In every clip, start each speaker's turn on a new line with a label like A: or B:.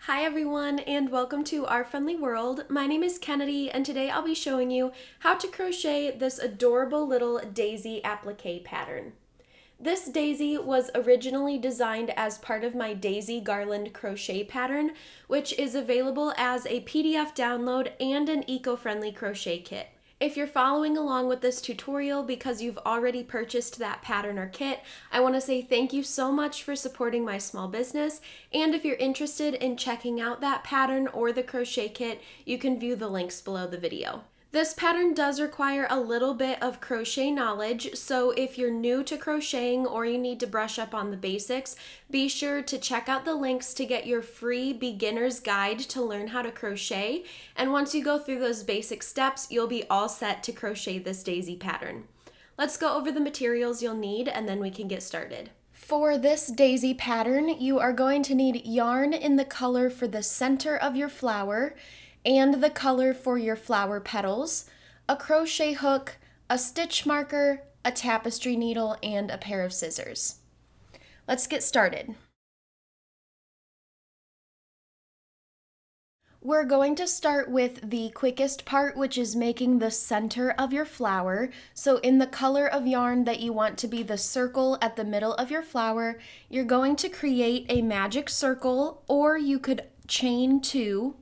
A: Hi everyone and welcome to Our Friendly World. My name is Kennedy and today I'll be showing you how to crochet this adorable little daisy applique pattern. This daisy was originally designed as part of my daisy garland crochet pattern, which is available as a PDF download and an eco-friendly crochet kit. If you're following along with this tutorial because you've already purchased that pattern or kit, I want to say thank you so much for supporting my small business, and if you're interested in checking out that pattern or the crochet kit, you can view the links below the video. This pattern does require a little bit of crochet knowledge, so if you're new to crocheting or you need to brush up on the basics, be sure to check out the links to get your free beginner's guide to learn how to crochet, and once you go through those basic steps, you'll be all set to crochet this daisy pattern. Let's go over the materials you'll need and then we can get started. For this daisy pattern, you are going to need yarn in the color for the center of your flower, and the color for your flower petals, a crochet hook, a stitch marker, a tapestry needle, and a pair of scissors. Let's get started. We're going to start with the quickest part, which is making the center of your flower. So in the color of yarn that you want to be the circle at the middle of your flower, you're going to create a magic circle, or you could chain two,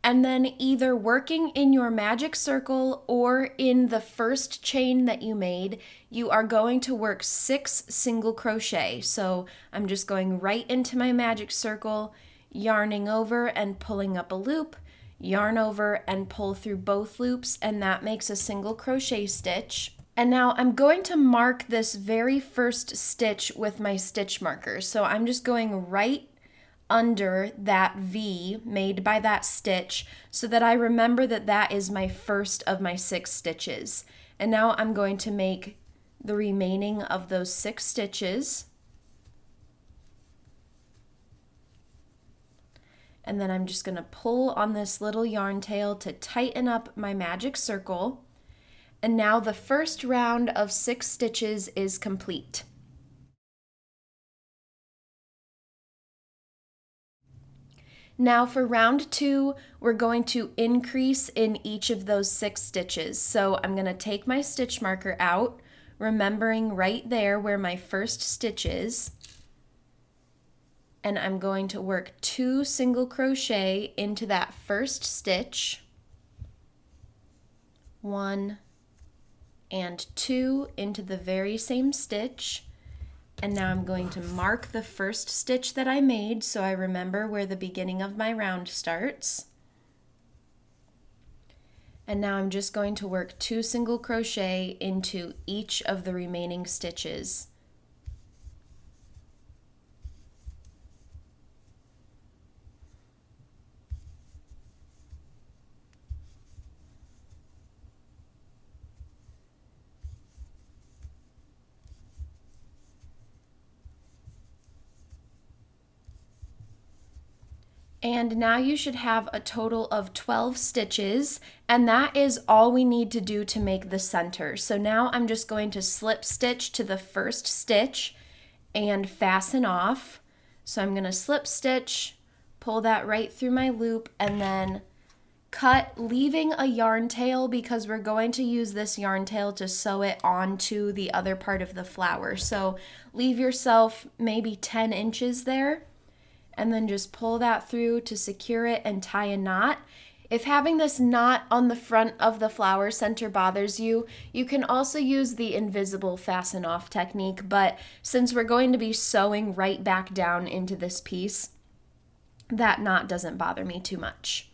A: and then either working in your magic circle or in the first chain that you made, you are going to work 6 single crochet. So I'm just going right into my magic circle, yarning over and pulling up a loop, yarn over and pull through both loops, and that makes a single crochet stitch. And now I'm going to mark this very first stitch with my stitch marker. So I'm just going right under that V made by that stitch so that I remember that that is my first of my 6 stitches. And now I'm going to make the remaining of those 6 stitches. And then I'm just going to pull on this little yarn tail to tighten up my magic circle. And now the first round of 6 stitches is complete. Now for round 2, we're going to increase in each of those 6 stitches. So I'm going to take my stitch marker out, remembering right there where my first stitch is, and I'm going to work 2 single crochet into that first stitch, 1 and 2 into the very same stitch. And now I'm going to mark the first stitch that I made so I remember where the beginning of my round starts. And now I'm just going to work 2 single crochet into each of the remaining stitches. And now you should have a total of 12 stitches, and that is all we need to do to make the center. So now I'm just going to slip stitch to the first stitch and fasten off. So I'm going to slip stitch, pull that right through my loop, and then cut, leaving a yarn tail because we're going to use this yarn tail to sew it onto the other part of the flower. So leave yourself maybe 10 inches there, and then just pull that through to secure it and tie a knot. If having this knot on the front of the flower center bothers you, you can also use the invisible fasten off technique, but since we're going to be sewing right back down into this piece, that knot doesn't bother me too much.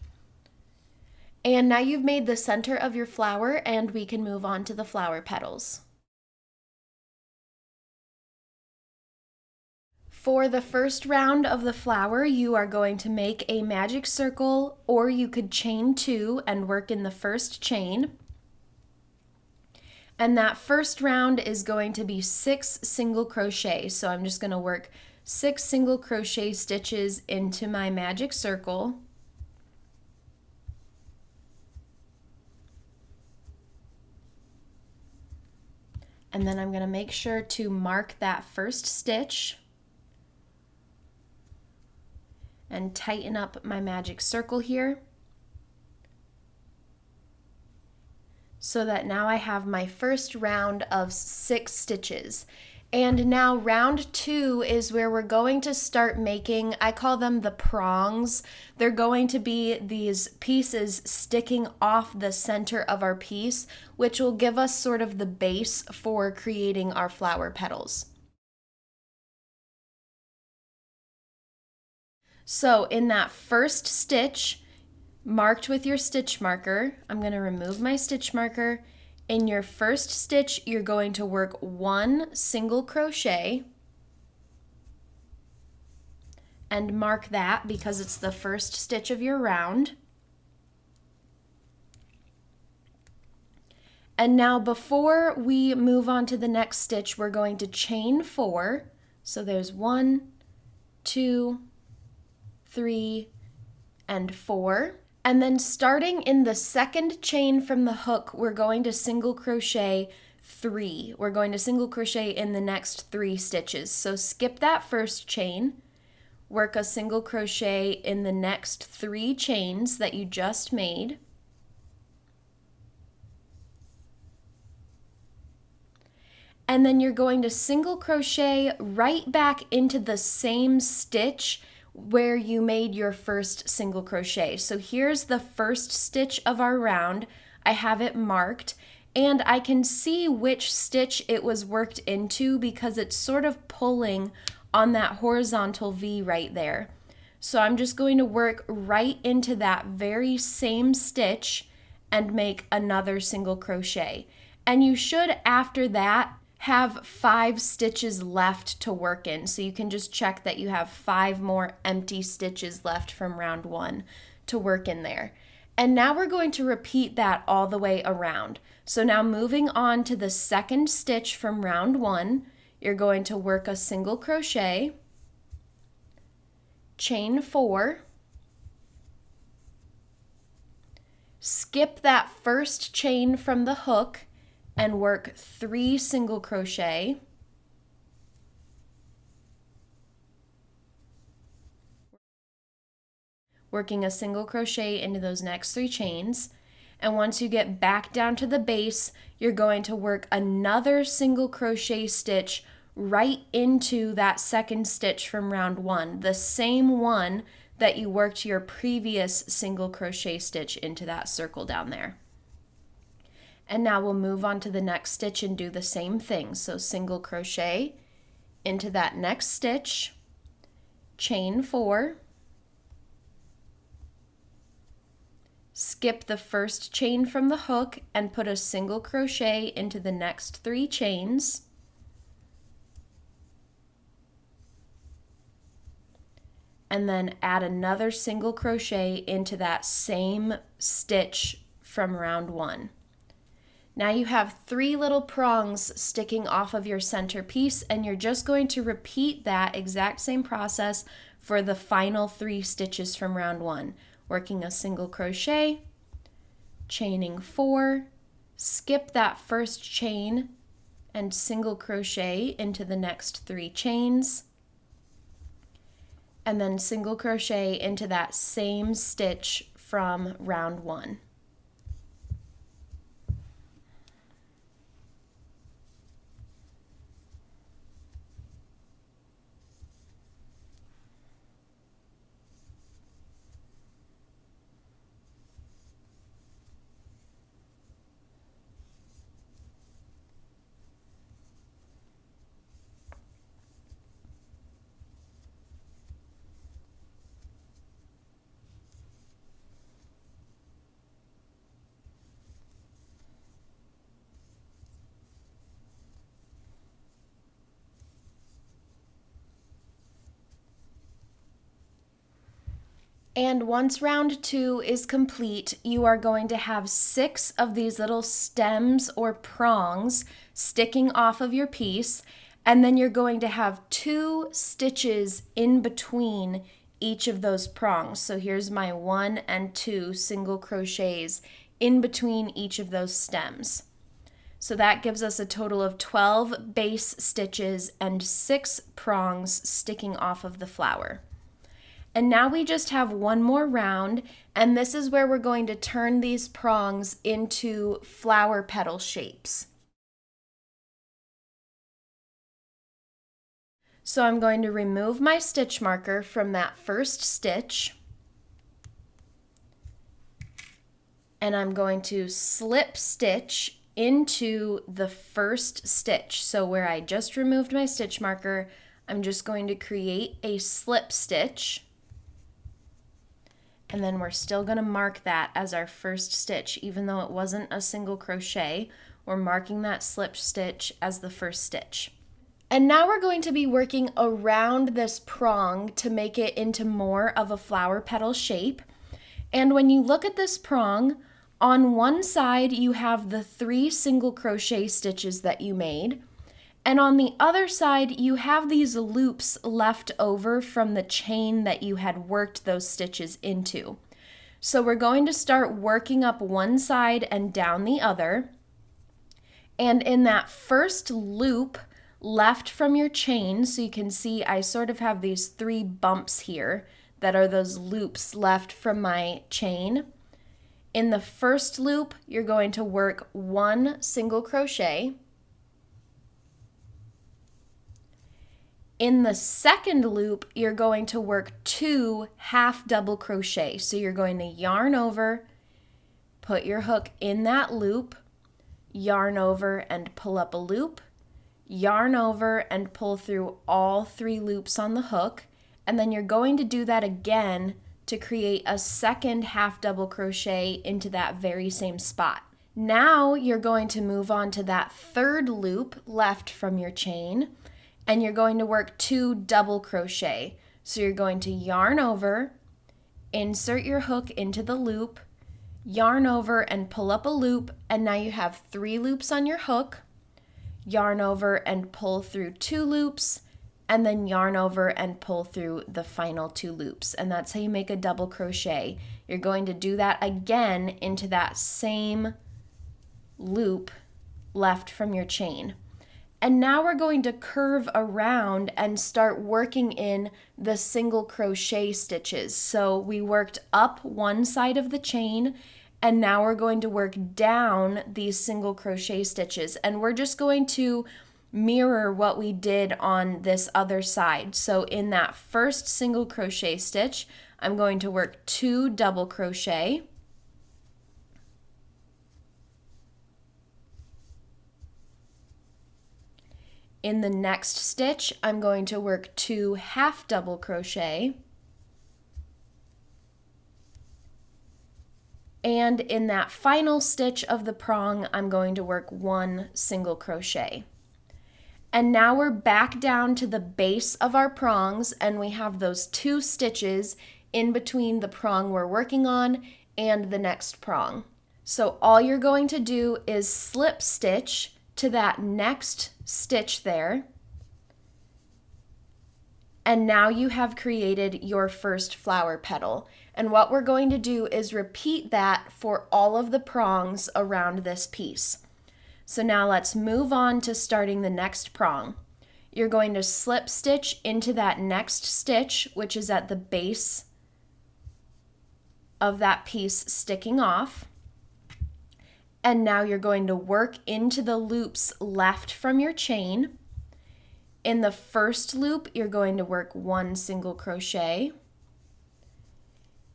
A: And now you've made the center of your flower, and we can move on to the flower petals. For the first round of the flower, you are going to make a magic circle, or you could chain 2 and work in the first chain. And that first round is going to be 6 single crochet. So I'm just going to work 6 single crochet stitches into my magic circle. And then I'm going to make sure to mark that first stitch. and tighten up my magic circle here, so that now I have my first round of 6 stitches. And now round 2 is where we're going to start making, I call them the prongs. They're going to be these pieces sticking off the center of our piece, which will give us sort of the base for creating our flower petals. So in that first stitch, marked with your stitch marker, I'm going to remove my stitch marker. In your first stitch, you're going to work 1 single crochet and mark that because it's the first stitch of your round. And now before we move on to the next stitch, we're going to chain 4. So there's 1, 2, 3, and 4. And then starting in the second chain from the hook, we're going to single crochet 3. We're going to single crochet in the next 3 stitches. So skip that first chain, work a single crochet in the next 3 chains that you just made. And then you're going to single crochet right back into the same stitch where you made your first single crochet. So here's the first stitch of our round. I have it marked and I can see which stitch it was worked into because it's sort of pulling on that horizontal V right there. So I'm just going to work right into that very same stitch and make another single crochet. And you should, after that, have 5 stitches left to work in. So you can just check that you have 5 more empty stitches left from round 1 to work in there. And now we're going to repeat that all the way around. So now moving on to the second stitch from round 1, you're going to work a single crochet, chain 4, skip that first chain from the hook, and work 3 single crochet, working a single crochet into those next 3 chains. And once you get back down to the base, you're going to work another single crochet stitch right into that second stitch from round 1, the same one that you worked your previous single crochet stitch into that circle down there. And now we'll move on to the next stitch and do the same thing. So single crochet into that next stitch, chain 4, skip the first chain from the hook and put a single crochet into the next 3 chains, and then add another single crochet into that same stitch from round 1. Now you have 3 little prongs sticking off of your center piece, and you're just going to repeat that exact same process for the final 3 stitches from round 1. Working a single crochet, chaining 4, skip that first chain and single crochet into the next 3 chains, and then single crochet into that same stitch from round 1. And once round 2 is complete, you are going to have 6 of these little stems or prongs sticking off of your piece, and then you're going to have 2 stitches in between each of those prongs. So here's my 1 and 2 single crochets in between each of those stems. So that gives us a total of 12 base stitches and 6 prongs sticking off of the flower. And now we just have one more round, and this is where we're going to turn these prongs into flower petal shapes. So I'm going to remove my stitch marker from that first stitch, and I'm going to slip stitch into the first stitch. So where I just removed my stitch marker, I'm just going to create a slip stitch, and then we're still going to mark that as our first stitch. Even though it wasn't a single crochet, we're marking that slip stitch as the first stitch. And now we're going to be working around this prong to make it into more of a flower petal shape. And when you look at this prong, on one side you have the 3 single crochet stitches that you made, and on the other side you have these loops left over from the chain that you had worked those stitches into. So we're going to start working up one side and down the other, and in that first loop left from your chain, so you can see I sort of have these 3 bumps here that are those loops left from my chain. In the first loop, you're going to work 1 single crochet. In the second loop, you're going to work 2 half double crochet. So you're going to yarn over, put your hook in that loop, yarn over and pull up a loop, yarn over and pull through all 3 loops on the hook, and then you're going to do that again to create a second half double crochet into that very same spot. Now you're going to move on to that third loop left from your chain, and you're going to work 2 double crochet. So you're going to yarn over, insert your hook into the loop, yarn over and pull up a loop, and now you have 3 loops on your hook, yarn over and pull through 2 loops, and then yarn over and pull through the final 2 loops. And that's how you make a double crochet. You're going to do that again into that same loop left from your chain. And now we're going to curve around and start working in the single crochet stitches. So we worked up one side of the chain, and now we're going to work down these single crochet stitches. And we're just going to mirror what we did on this other side. So in that first single crochet stitch, I'm going to work 2 double crochet. In the next stitch, I'm going to work 2 half double crochet. And in that final stitch of the prong, I'm going to work 1 single crochet. And now we're back down to the base of our prongs, and we have those 2 stitches in between the prong we're working on and the next prong. So all you're going to do is slip stitch to that next stitch there, and now you have created your first flower petal. And what we're going to do is repeat that for all of the prongs around this piece. So now let's move on to starting the next prong. You're going to slip stitch into that next stitch, which is at the base of that piece sticking off. And now you're going to work into the loops left from your chain. In the first loop, you're going to work 1 single crochet.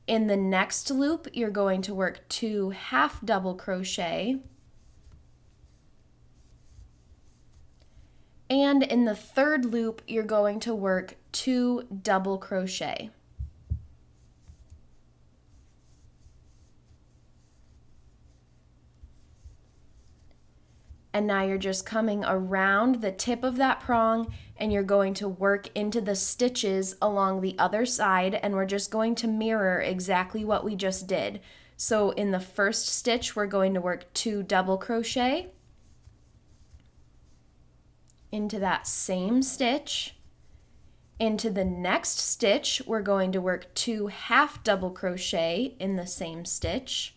A: In the next loop, you're going to work 2 half double crochet. And in the third loop, you're going to work 2 double crochet. And now you're just coming around the tip of that prong, and you're going to work into the stitches along the other side, and we're just going to mirror exactly what we just did. So in the first stitch, we're going to work 2 double crochet into that same stitch. Into the next stitch, we're going to work 2 half double crochet in the same stitch.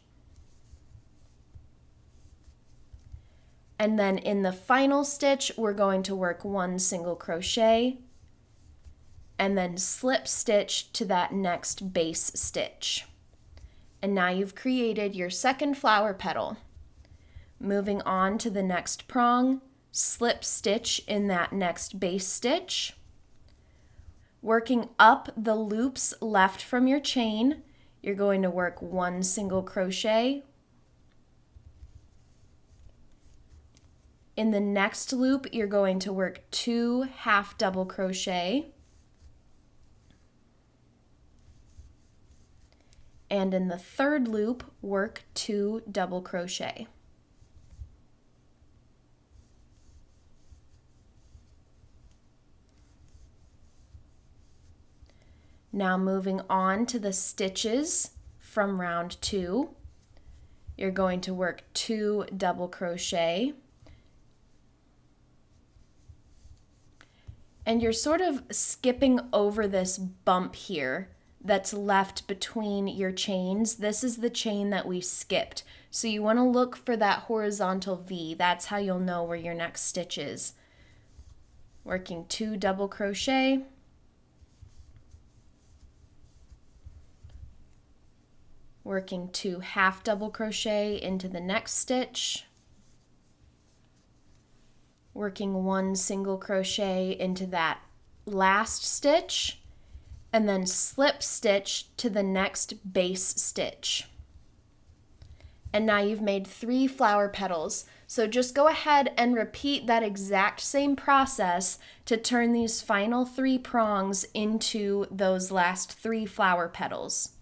A: And then in the final stitch, we're going to work 1 single crochet. and then slip stitch to that next base stitch. And now you've created your second flower petal. Moving on to the next prong, slip stitch in that next base stitch. Working up the loops left from your chain, you're going to work 1 single crochet. In the next loop, you're going to work 2 half double crochet. And in the third loop, work 2 double crochet. Now moving on to the stitches from round 2, you're going to work 2 double crochet. And you're sort of skipping over this bump here that's left between your chains. This is the chain that we skipped. So you want to look for that horizontal V. That's how you'll know where your next stitch is. Working 2 double crochet. Working 2 half double crochet into the next stitch. Working 1 single crochet into that last stitch, and then slip stitch to the next base stitch. And now you've made 3 flower petals. So just go ahead and repeat that exact same process to turn these final 3 prongs into those last 3 flower petals.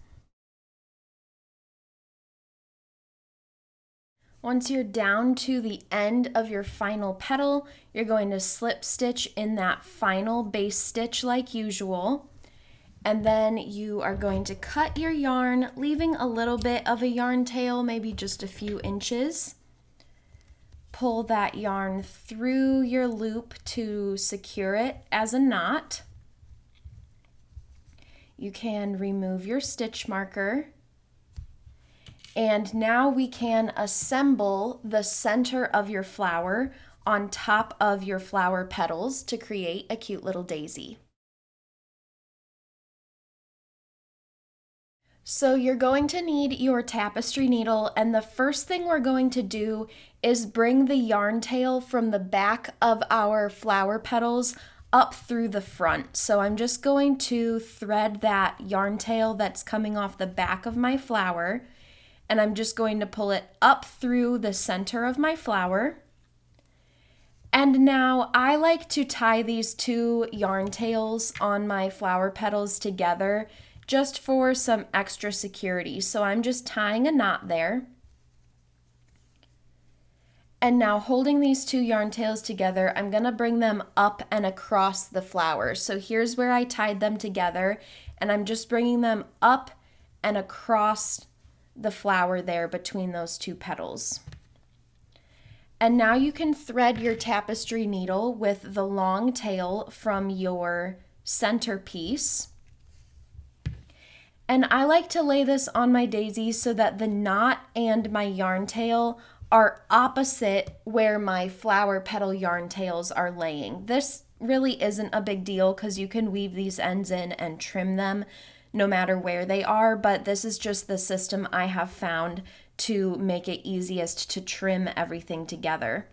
A: Once you're down to the end of your final petal, you're going to slip stitch in that final base stitch like usual. And then you are going to cut your yarn, leaving a little bit of a yarn tail, maybe just a few inches. Pull that yarn through your loop to secure it as a knot. You can remove your stitch marker. And now we can assemble the center of your flower on top of your flower petals to create a cute little daisy. So you're going to need your tapestry needle, and the first thing we're going to do is bring the yarn tail from the back of our flower petals up through the front. So I'm just going to thread that yarn tail that's coming off the back of my flower, and I'm just going to pull it up through the center of my flower. And now I like to tie these 2 yarn tails on my flower petals together just for some extra security. So I'm just tying a knot there. And now holding these 2 yarn tails together, I'm going to bring them up and across the flower. So here's where I tied them together, and I'm just bringing them up and across the flower there between those 2 petals. And now you can thread your tapestry needle with the long tail from your centerpiece. And I like to lay this on my daisy so that the knot and my yarn tail are opposite where my flower petal yarn tails are laying. This really isn't a big deal because you can weave these ends in and trim them no matter where they are, but this is just the system I have found to make it easiest to trim everything together.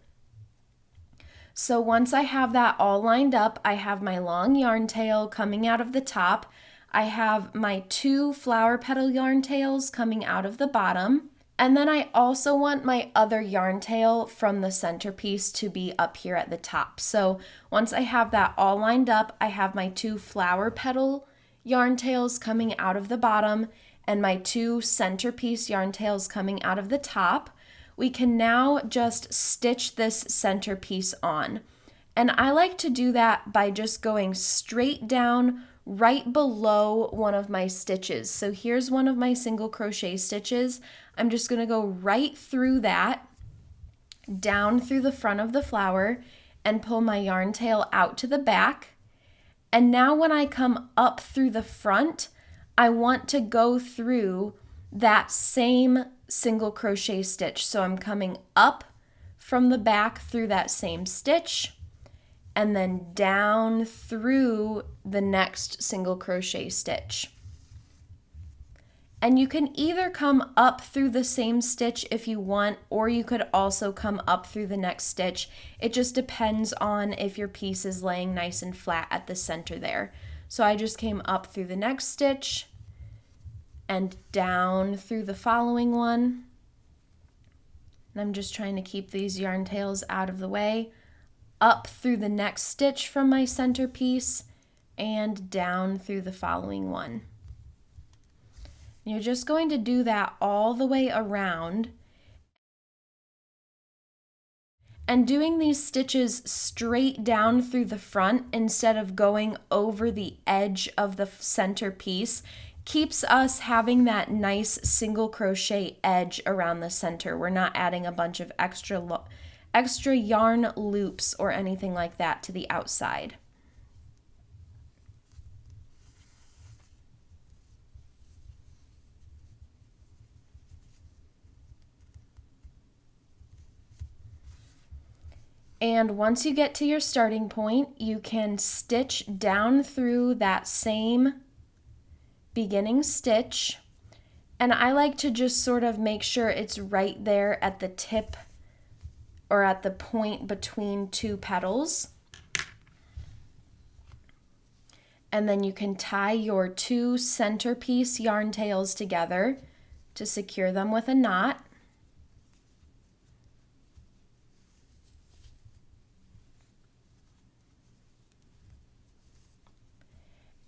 A: So once I have that all lined up, I have my long yarn tail coming out of the top. I have my 2 flower petal yarn tails coming out of the bottom. And then I also want my other yarn tail from the centerpiece to be up here at the top. So once I have that all lined up, I have my 2 flower petal yarn tails coming out of the bottom and my 2 centerpiece yarn tails coming out of the top. We can now just stitch this centerpiece on. And I like to do that by just going straight down right below one of my stitches. So here's one of my single crochet stitches. I'm just going to go right through that, down through the front of the flower, and pull my yarn tail out to the back. And now when I come up through the front, I want to go through that same single crochet stitch. So I'm coming up from the back through that same stitch, and then down through the next single crochet stitch. And you can either come up through the same stitch if you want, or you could also come up through the next stitch. It just depends on if your piece is laying nice and flat at the center there. So I just came up through the next stitch and down through the following one. And I'm just trying to keep these yarn tails out of the way. Up through the next stitch from my center piece and down through the following one. You're just going to do that all the way around. And doing these stitches straight down through the front instead of going over the edge of the center piece keeps us having that nice single crochet edge around the center. We're not adding a bunch of extra yarn loops or anything like that to the outside. And once you get to your starting point, you can stitch down through that same beginning stitch. And I like to just sort of make sure it's right there at the tip or at the point between two petals. And then you can tie your two centerpiece yarn tails together to secure them with a knot.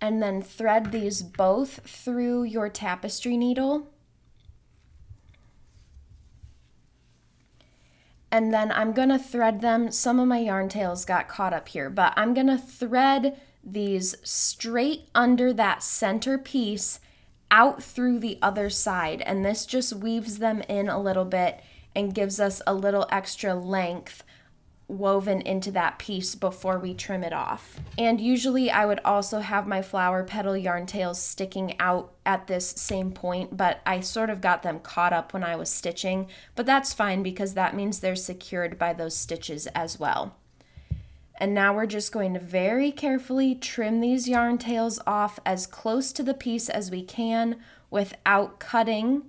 A: And then thread these both through your tapestry needle. And then I'm gonna thread them, some of my yarn tails got caught up here, but I'm gonna thread these straight under that center piece out through the other side. And this just weaves them in a little bit and gives us a little extra length woven into that piece before we trim it off. And usually I would also have my flower petal yarn tails sticking out at this same point, but I sort of got them caught up when I was stitching, but that's fine because that means they're secured by those stitches as well. And now we're just going to very carefully trim these yarn tails off as close to the piece as we can without cutting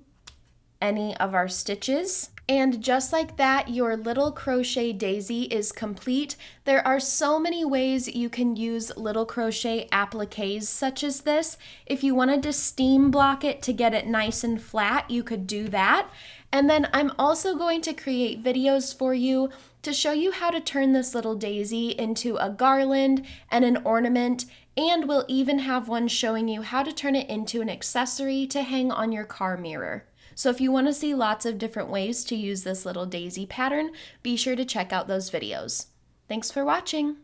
A: any of our stitches. And just like that, your little crochet daisy is complete. There are so many ways you can use little crochet appliques such as this. If you wanted to steam block it to get it nice and flat, you could do that. And then I'm also going to create videos for you to show you how to turn this little daisy into a garland and an ornament, and we'll even have one showing you how to turn it into an accessory to hang on your car mirror. So if you want to see lots of different ways to use this little daisy pattern, be sure to check out those videos. Thanks for watching!